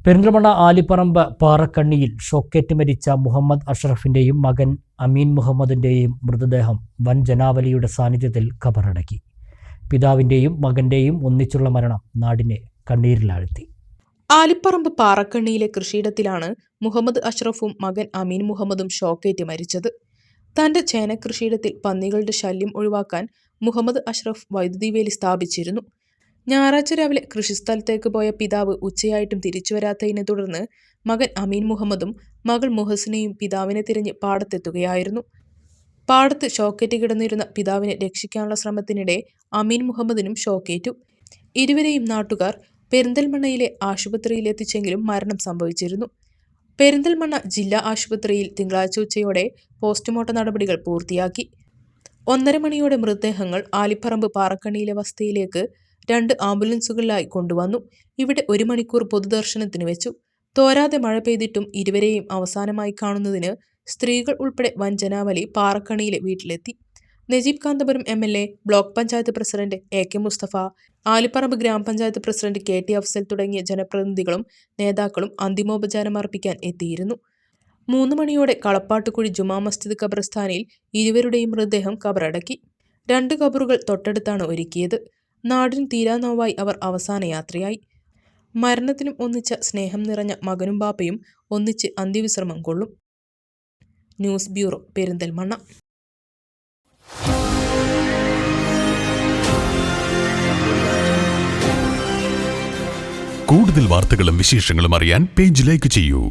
പെരിന്തൽമണ്ണ ആലിപ്പറമ്പ് പാറക്കണ്ണിയിൽ ഷോക്കേറ്റ് മരിച്ച മുഹമ്മദ് അഷ്റഫിന്റെയും മകൻ അമീൻ മുഹമ്മദിന്റെയും മൃതദേഹം വൻ ജനാവലിയുടെ സാന്നിധ്യത്തിൽ ഖബറടക്കി. പിതാവിന്റെയും മകന്റെയും ഒന്നിച്ചുള്ള മരണം നാടിനെ കണ്ണീരിലാഴ്ത്തി. ആലിപ്പറമ്പ് പാറക്കണ്ണിയിലെ കൃഷിയിടത്തിലാണ് മുഹമ്മദ് അഷ്റഫും മകൻ അമീൻ മുഹമ്മദും ഷോക്കേറ്റ് മരിച്ചത്. തന്റെ ചേന കൃഷിയിടത്തിൽ പന്നികളുടെ ശല്യം ഒഴിവാക്കാൻ മുഹമ്മദ് അഷ്റഫ് വൈദ്യുതി വേലി സ്ഥാപിച്ചിരുന്നു. ഞായറാഴ്ച രാവിലെ കൃഷിസ്ഥലത്തേക്ക് പോയ പിതാവ് ഉച്ചയായിട്ടും തിരിച്ചുവരാത്തതിനെ തുടർന്ന് മകൻ അമീൻ മുഹമ്മദും മകൾ മുഹസിനെയും പിതാവിനെ തിരഞ്ഞ് പാടത്തെത്തുകയായിരുന്നു. പാടത്ത് ഷോക്കേറ്റ് കിടന്നിരുന്ന പിതാവിനെ രക്ഷിക്കാനുള്ള ശ്രമത്തിനിടെ അമീൻ മുഹമ്മദിനും ഷോക്കേറ്റു. ഇരുവരെയും നാട്ടുകാർ പെരിന്തൽമണ്ണയിലെ ആശുപത്രിയിൽ എത്തിച്ചെങ്കിലും മരണം സംഭവിച്ചിരുന്നു. പെരിന്തൽമണ്ണ ജില്ലാ ആശുപത്രിയിൽ തിങ്കളാഴ്ച ഉച്ചയോടെ പോസ്റ്റ്മോർട്ടം നടപടികൾ പൂർത്തിയാക്കി. 1:30 മണിയോടെ മൃതദേഹങ്ങൾ ആലിപ്പറമ്പ് പാറക്കണ്ണിയിലെ വസതിയിലേക്ക് 2 ആംബുലൻസുകളിലായി കൊണ്ടുവന്നു. ഇവിടെ 1 മണിക്കൂർ പൊതുദർശനത്തിന് വെച്ചു. തോരാതെ മഴ പെയ്തിട്ടും ഇരുവരെയും അവസാനമായി കാണുന്നതിന് സ്ത്രീകൾ ഉൾപ്പെടെ വൻ ജനാവലി പാറക്കണ്ണിയിലെ വീട്ടിലെത്തി. Najeeb Kanthapuram MLA, block panchayat president AK Musthafa, Alipparamba ഗ്രാമപഞ്ചായത്ത് പ്രസിഡന്റ് KT അഫ്സൽ തുടങ്ങിയ ജനപ്രതിനിധികളും നേതാക്കളും അന്തിമോപചാരം അർപ്പിക്കാൻ എത്തിയിരുന്നു. 3 മണിയോടെ കളപ്പാട്ടുകുഴി ജുമാ മസ്ജിദ് ഖബർസ്ഥാനിൽ ഇരുവരുടെയും മൃതദേഹം ഖബറടക്കി. 2 ഖബറുകൾ തൊട്ടടുത്താണ് ഒരുക്കിയത്. നാടിന് തീരാനോവായി അവർ അവസാന യാത്രയായി. മരണത്തിനും ഒന്നിച്ച സ്നേഹം നിറഞ്ഞ മകനും ബാപ്പയും ഒന്നിച്ച് അന്ത്യവിശ്രമം കൊള്ളും. News bureau, Perinthalmanna. കൂടുതൽ വാർത്തകളും വിശേഷങ്ങളും അറിയാൻ പേജ് ലൈക്ക് ചെയ്യൂ.